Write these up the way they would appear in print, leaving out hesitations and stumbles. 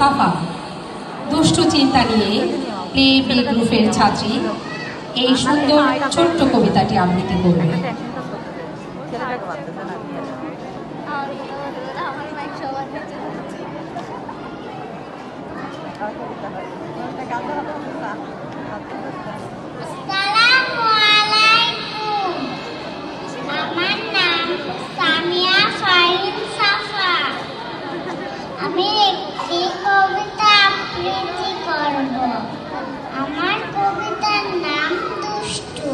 সাফা দুষ্টু চিন্তা নিয়ে প্লে বি গ্রুপের ছাত্রী এই সুন্দর ছোট্ট কবিতাটি আবৃত্তি করবে। আমার নাম সামিয়া ফারিন সাফা। আমি একটি কবিতা আবৃত্তি করব। আমার কবিতার নাম দুষ্টু,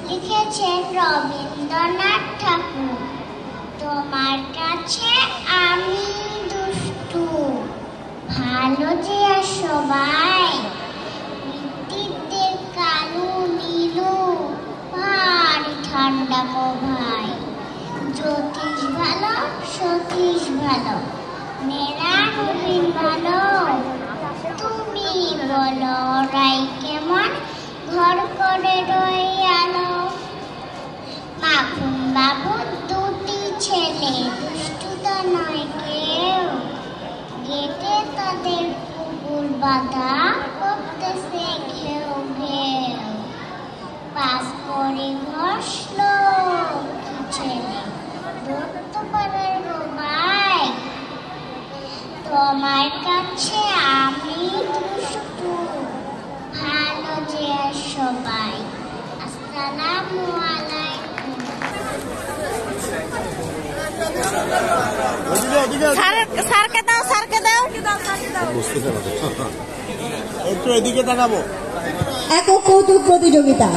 লিখেছেন রবীন্দ্রনাথ ঠাকুর। তোমার কাছে আমি দুষ্টু, ভালো যে সবাই, মৃত্যুদের কালু নীলু, ভারী ঠান্ডা গো ভাই। জ্যোতিষ ভালো, সতীশ ভালো, মেরা নবীন ভালো। তুমি বলো ওরাই কেমন, ঘর করে রই আলো। মাখুন বাবু দুটি ছেলে, দুষ্টুতা নয় কেউ। গেটে তাদের কুকুর বাঁধা, করতেছে ঘেউ ঘেউ। পাস করে ঘষলো কি ছেলে, ধরতে পারে গো ভাই। তোমার কাছে আমি দুষ্টু, ভালো যে সবাই। আসসালামু আলাইকুম। স্যারকে দাও, স্যারকে দাও। একটু এদিকে তাকাবো। একক কৌতুক প্রতিযোগিতা।